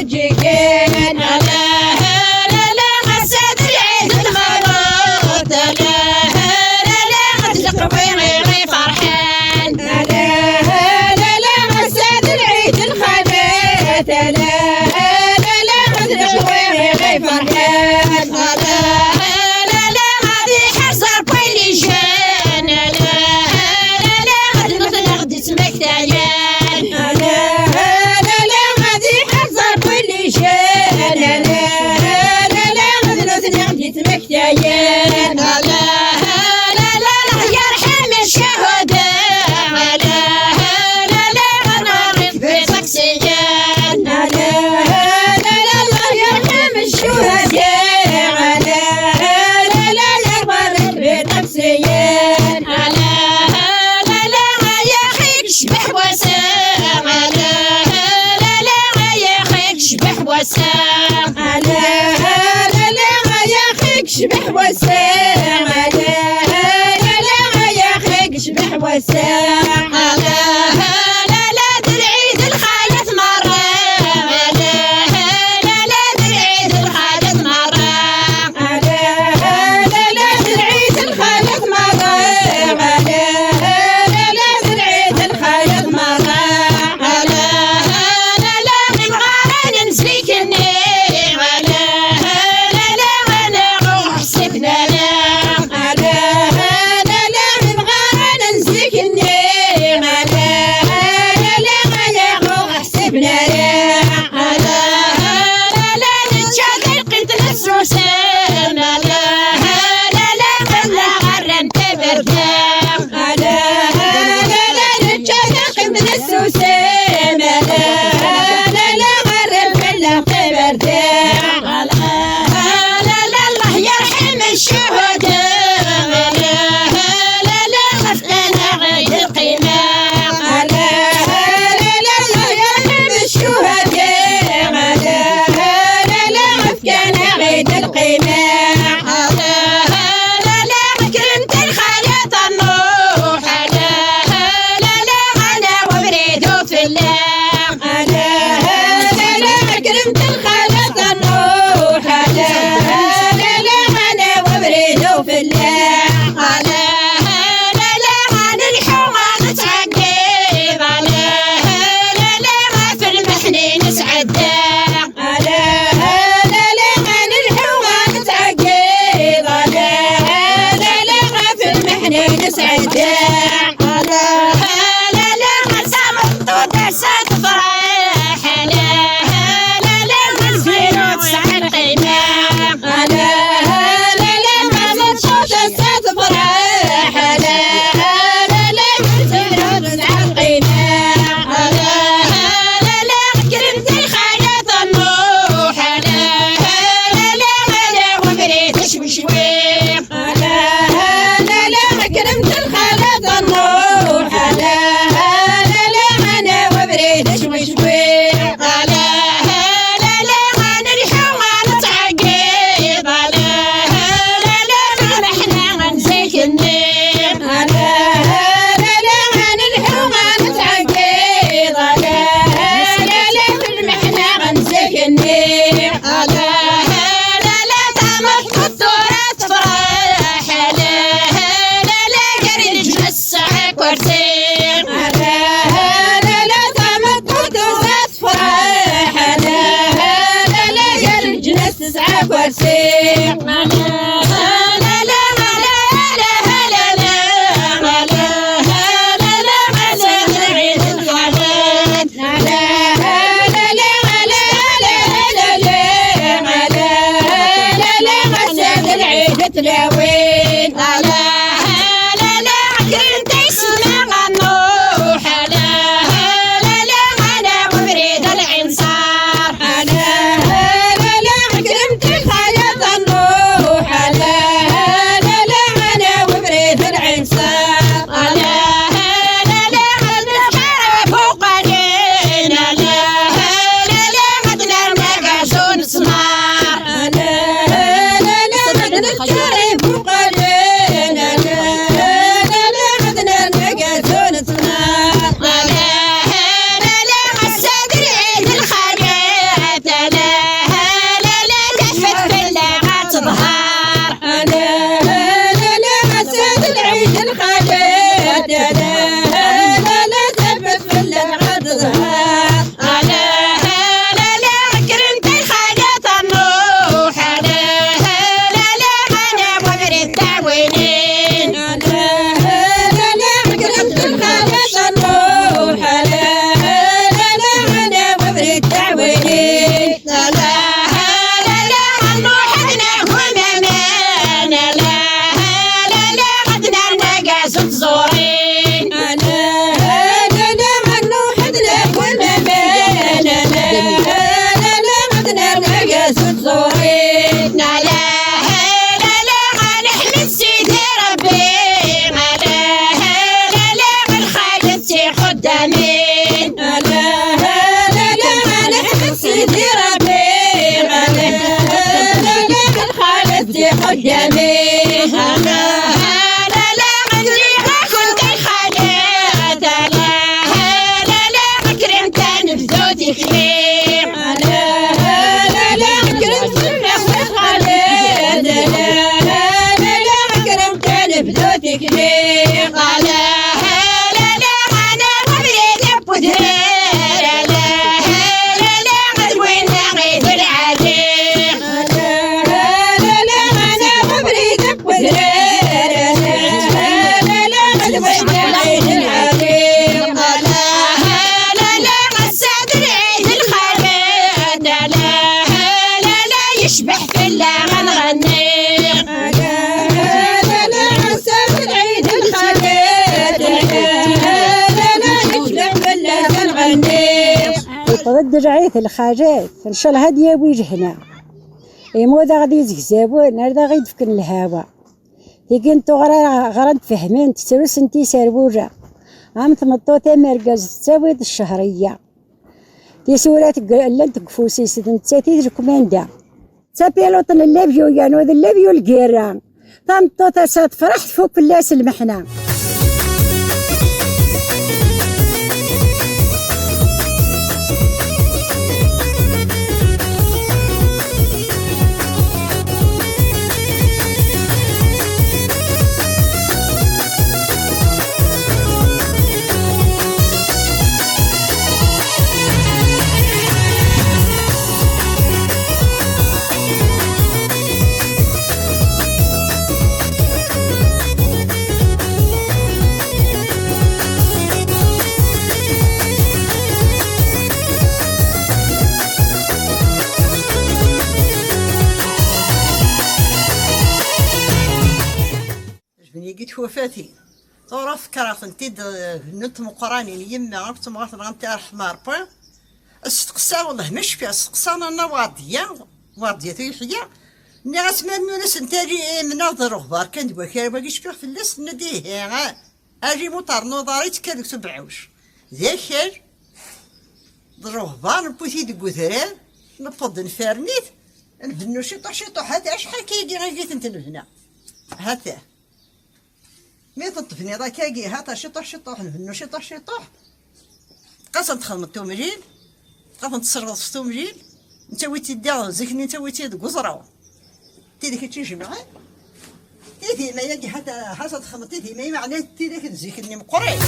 تجيكين شبح وسام يا خيك شبح وسام لا درعيد الخالد مرة لا درعيد الخالد مرة لا درعيد الخالد مرة لا درعيد الخالد مرة لا نبغى نمسك النيل تلاوين دامي لا لا لا غدري كنت خالد لا لا لا كرمت نبذوتك لي لا لا كرمت خالد لا لا كرمت نبذوتك لي لا لا انا غبري دبودها يشبح في اللغة نغني لا لا لا عسى العيد الخالد لا لا يشبح في اللغة نغني ضد رعيت الخاجات ان شاء الله هادي وجهنا يمودا غادي يزكزابون هذا غادي يدفكن الهوا يكنتو غرا تفهمين تسروس انتي سربوجه عم تمطوطه مركز تساوي الشهريه تيسورات لانت كفوسي سدن تساتي ريكوماندا تابيلوط اللافيو يعني هذا اللافيو الكيران تمطوطه فرحت فوق فلاس المحنه. قلت وفاتي طورا فكرة تنتيد نت مقرانين يما عرفت مغرفة غنتي حمار با استقسا والله مش فيها استقسانا انا واردية تيحية ناس ناس نتاجي مناظر غبار كان دوا كان باقيش فيه في الليس نديه اجي موطار نوضاري تكادك سبعوش ذا خير ضرغبار نبوثي دقوثران نبض نفارنيت نبنو شطوح هذا شحال كيجي غير جيت انت هنا هذا مي تطفني راه كاكي هاتا شطوح نبنو شطوح قاسم تخدم التومجيل قاسم تصرغ في التومجيل انت ويتي داو زكني انت ويتي دقزراو تيدي كتشي معاه تيدي ما يجي حتى تخدم تيدي ما معناه تيدي كتزيكني مقري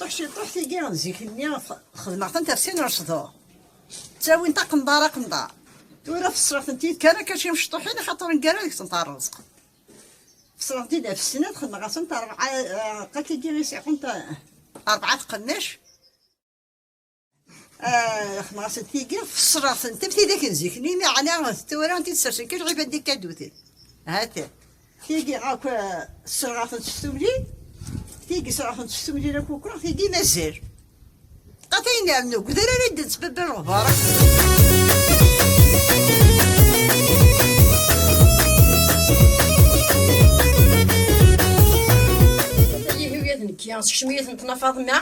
شطوح تيجي نزيكني خدمة تنترسين رشدو تساوي نتا قنطار ورا في الصراف نتي كان مشطوحين خاطر نقرا ديك تنطار الرزق في الصراف نتي في السنة دخلنا غاسن تاع 4 قالت لي يسيقون تاع 4 قناش خدمة غاسن تيجي في الصراف نتا بديك نزيكني معناها تورا نتي تسرسن كاش غير بديك كادوتي هاتا تيجي هاك الصراف تستوجي تيجي صراحة تستوجي لك وكرا تيجي مازال قاتين نعملو كذا لا ندت سبب الغبارة هي هوية نكيا شمية نتنا فاطمة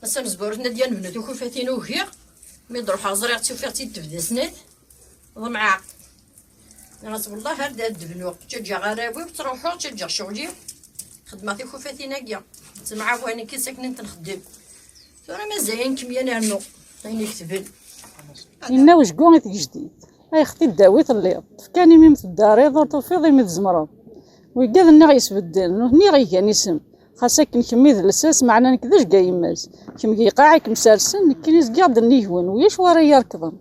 بس نزبورتنا ديال بنات وكوفاتين وهيق مي نروح زريعتي وفيرتي تبدا سنات ضمعاق ناس والله هردا دبنو تجي غراوي وتروحو تجي شغلي خدماتي خوفاتي ناقيه تسمع وانا كي ساكنين تنخدم ثورا مازال كمية نعنو غير يكتبل إنا واش قومت جديد أي ختي داويت الليط كاني ميم في الدار دورتو في ضيم الزمرة ويقاد النغ يسبدل نهني غيكان اسم خاصك نكمي الساس معنا نكذاش كاع يماز كي قاعك مسارسن كينيس قاعد النيهون وياش ورا يركضن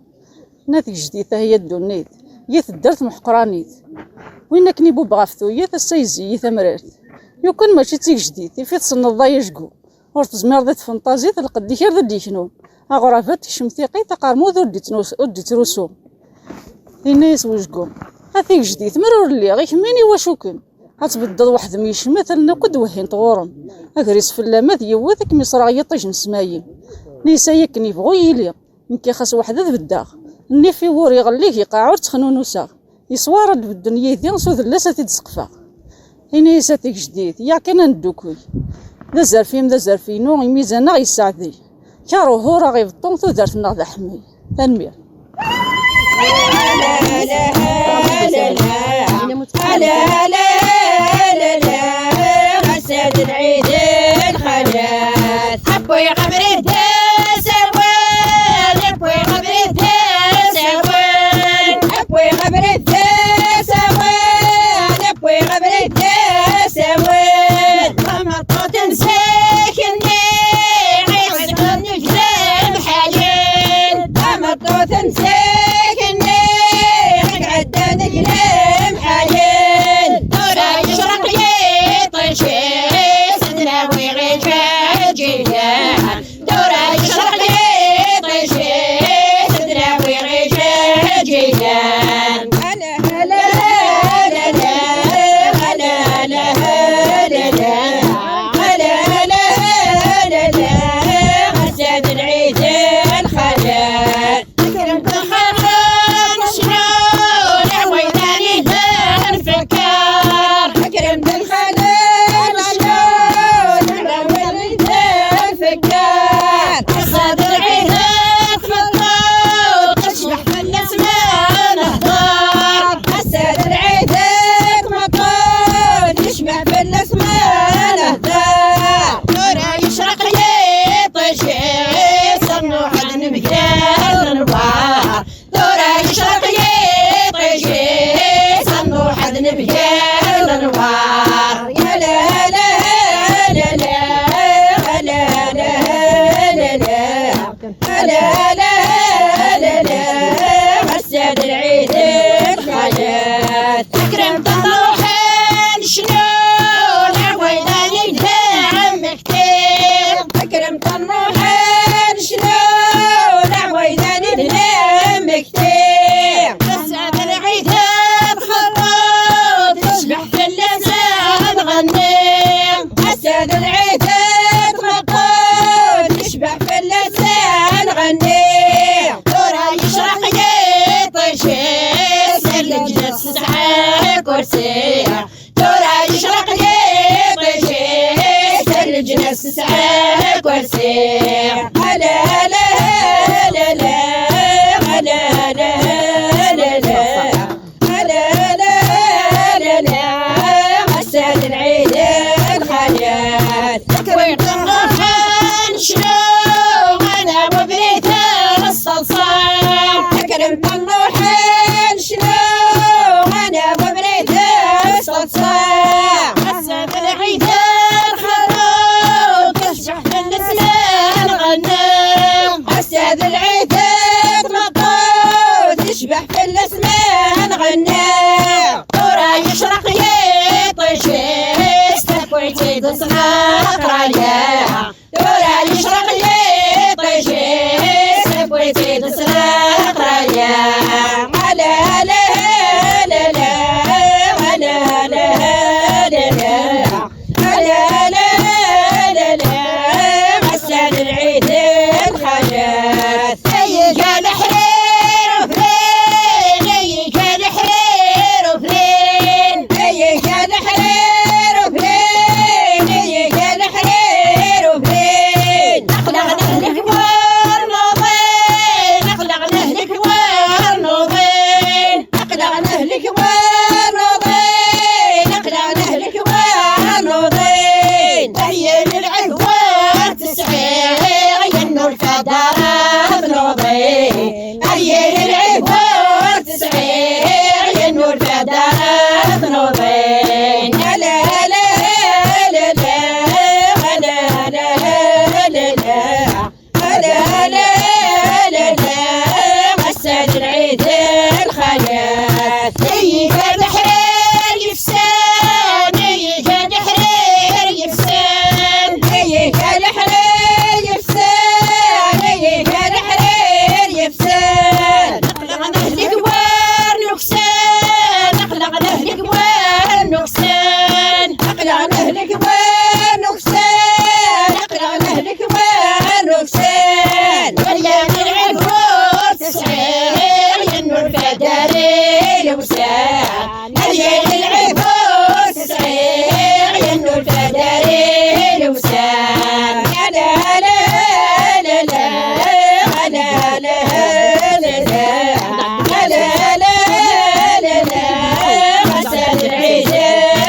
ناتي جديده هي الدنيت هي تدرت محقرانيت وين كني بو بغافتو هي تسايزي ثمرات يو كان ماشي تيك جديد في تصنع ضايجكو ور تزمر ذات فانتازي تلقى ديكير ذا ديكنو اغرافات شمتيقي تقارمو ذو ديت رسوم الناس وجكم هاثيك جديد مرور لي غير ميني واشوكن غتبدل واحد ميش مثلا كد وهين طورم اكريس في اللامات يوثك مصرا يطيش نسمايم نيسا يكني يبغو يلي نكي خاص واحد تبدا ني في وري غليه يقاعور تخنونوسا يصوار بالدنيا دي نصوذ لاسا تدسقفا هنا يساتيك جديد يا كان ندوكوي ذا زرفيم ذا زرفينو ميزانا يساعدي كارو هو راه غيبطون تو دارت ناض حمي تنمير غساد العيد الخلاص حبوا قبري سروان حبوا قبري سروان حبوا قبري سروان حبوا قبري سروان ماما طوط مساكني غيسكنني كلام حلال ماما طوط مساكني غيعداني كلام حلال دورا يشرق يطيش سدنا ويغيش الجيران دورا يشرق يطيش سدنا ويغيش الجيران هلا هلا هلا هلا هلا هلا هلا هلا هلا غساد العيد الخلال كرمت الخران شلون عويداني الفكار كرمت الخلال شلون عويداني الفكار غساد العيد تمطر تشبح في الاسمان اهدار غساد العيد تمطر تشبح في الاسمان اهدار نورا يشرق يطيش صرنا واحد نبكار نوار نورا يشرق يطيش صرنا واحد نبكار نوار يا لا لا لا لا لا لا لا لا لا لا غساد العيد الخلاص كرمت الروحان شلون عويداني داعم كتير كرمت الروحان شلون عويداني داعم كتير غساد العيد الخلاص تشبح في اللسان غني غساد العيد تمطر تشبح في اللسان غني دورا يشرق يطيش سر الجنس تسعى كرسي دورا يشرق يطيش سر الجنس تسعى كرسي هلا هلا هلا هلا هلا هلا هلا هلا غساد العيد الخلاص كرمت الروحان شلون انا وبريت الصلصال كرمت الروحان شلون انا وبريت الصلصال غساد العيد الخلاص تشبح في الاسنان غنام غساد العيد تمطر تشبح في الاسنان غنام دورا يشرق يطيش استكويتي تصنع قرايا دورا يشرق يطيش استكويتي تصنع قرايا هلا هلا هلا هلا هلا هلا هلا غساد العيد الخلاص هيك الحرير وفلين هيك الحرير وفلين هيك الحرير وفلين هيك الحرير وفلين لهلك ونكسان اقرا لهلك ونكسان ولا من عفوت تسعير ينو الفداري لوسان هيا للعفوت تسعير ينو الفداري لوسان يا لا لا لا لا لا لا لا لا لا لا لا غسل العيد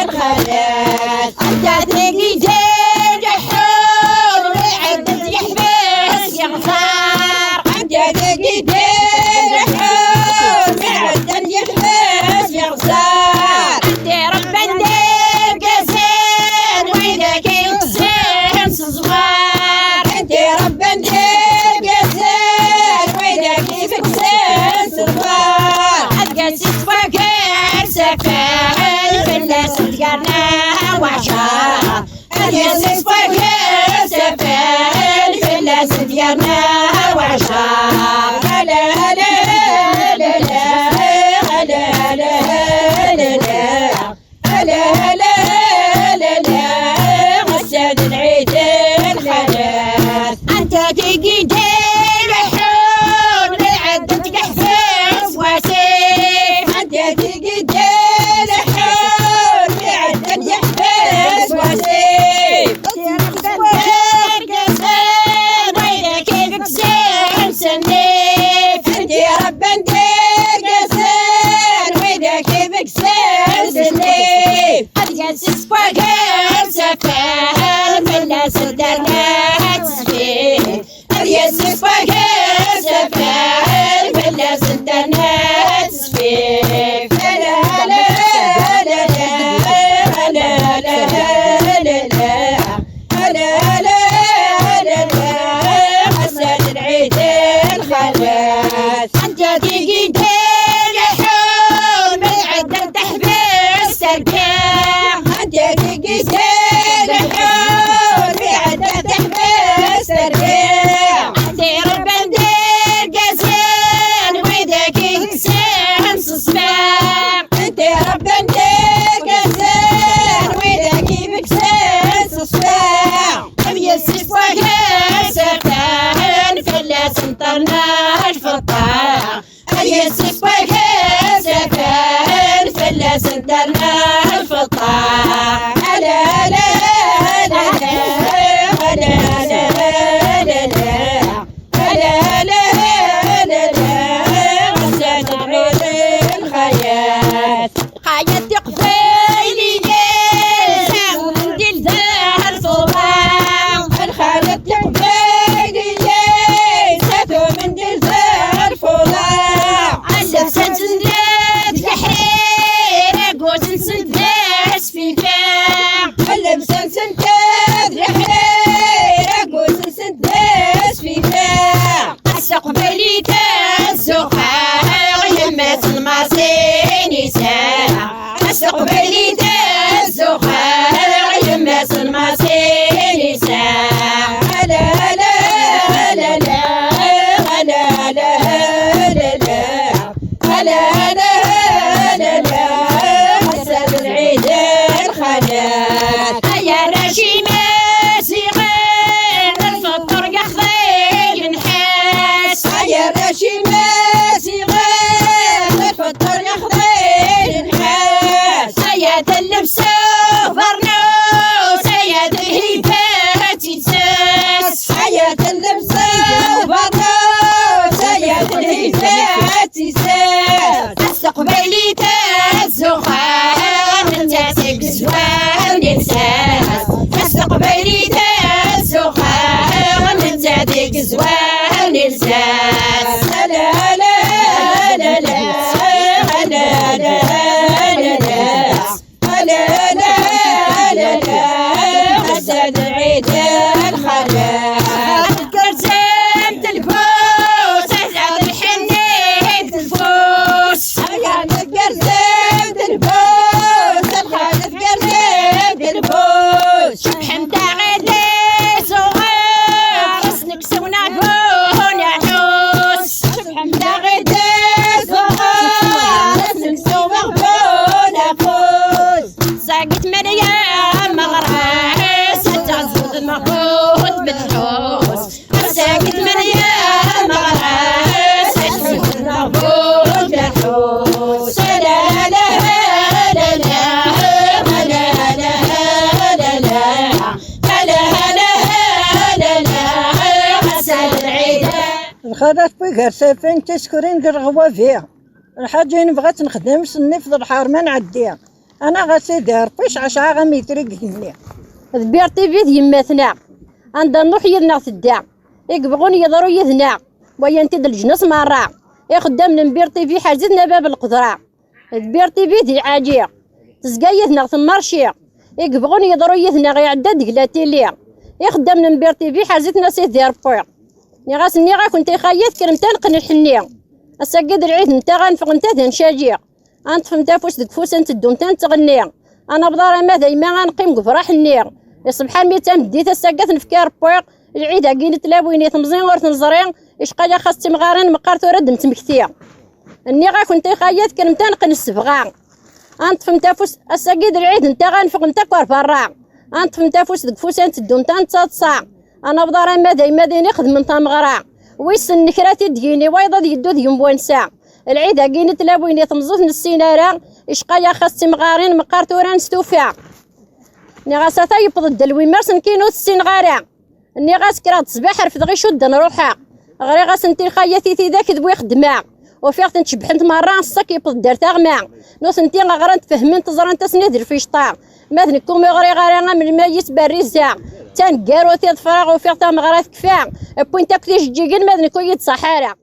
الخلاص انت تلاقي جرحون وعدت يحبس يغفر انت تلاقي جرحون وعدت يحبس يغفر انت رب ندير قسان واذا كنت سنس صغار انت رب ندير قسان واذا كيفك سنس صغار القسيس فكر سفر في الناس تقرنا وعشار القسيس فكر سفر في الناس تقرنا وعشار لا لا لا لا لا لا لا لا لا لا غسل العيد الخلاص انت تجي جرحون لعدت قحفز وسيف انت تجي جرحون لعدت يحفز وسيف قسم وإذا كيفك سنيف انت رب ندير قسم وإذا كيفك سنيف القسيس فقر سفر في الناس درنا تسفيه القسيس فقر سفر في الناس درنا تسفيه لا لا لا لا لا لا لا لا لا غسل العيد الخلاص انت تيجي جرحون من عدة تحبس تركيع انت تيجي جرحون من عدة تحبس تركيع انت رب ندير قسان واذا كنت سنس صباع انت رب ندير قسان واذا كيفك سنس صباع ابي السيف وكر سفان في الناس انطرناش في الطاع ابي السيف وكر سفان في الناس انطرناش في الطاع لا لا لا لا لا لا لا لا غسل العيد الخياط قايد تقفيلي من ديل دار صباح الخالد تقفيلي ساتو من ديل دار فضاح علف سنسندات الحريرة قوس نسندات في فاع علف سنسندات الحريرة قوس نسندات في فاع استقبلي تسوخا يمات المصين يساع استقبلي تسوخا يمات المصين يساع لا لا لا لا لا لا لا لا غسل العيد الخلاص يا رشيمة صغير الفطر قخذي نحاس يا رشيمة صغير الفطر يخذي نحاس يا تلبس برنوس يا الهيبات تساس يا تلبس برنوس يا الهيبات تساس استقبلي تزخان انت تكسوان نساس غادات بوي سافين تسكرين قرغوا فيها الحاجة اللي بغات نخدم سني في الحار ما نعديها انا غاسيدي ربيش 10 غميتري قهني ذبير تيفي يماتنا عندها نروح يدنا تدا يقبغون يضروا يدنا ويا انت الجنس مرة يخدم نبير تيفي حازتنا باب القدرة ذبير تيفي دي عاجية تزقا يدنا ثمارشي يقبغون يضروا يدنا غي عداد قلاتي لي يخدم نبير تيفي حازتنا سيدي ربي ني غا كنت خايت كرمتان قن الحنية الساقد العيد نتا غنفق نتا ذنشاجي غنطفم تافوس ديك فوس تدومتان تغني انا بدار ما دايما غنقيم قفراح النير سبحان ميتام ديت الساقات نفكار بويق العيد عقين تلاويني تمزين ورث نزرين اشقا خاص تمغارين مقارت ورد متمكتيه اني غا كنت خايت كرمتان قن السبغا غنطفم تافوس الساقد العيد نتا غنفق نتا كوار برا غنطفم تافوس ديك فوس تدومتان تصا انا بدار ما دايما ديني خدم تمغرا ويسن نكراتي ديني وايضا يدو ديوم بوانسا العيد عقين تلاويني تمزوث نسينارا اشقا خاص تمغارين مقارت وران ستوفا ني غاساتا يبض الدلوي مرسن كينو السين غارا ني غاس كرات صباح رفد غي شد نروحها غري غاس انتي خياتي تي ذاك دبوي خدمه وفيغ تنتشبحنت مره الصك يبض دار تاغما نوث انتي غران تفهمين تزران تسنيدر في شطار ماذن كومي غري غارا من ما يتبريزا تان كاروتي فراغ وفيغ تام غرات كفا بوينتا كليش جيجن ماذن كو يتصحارا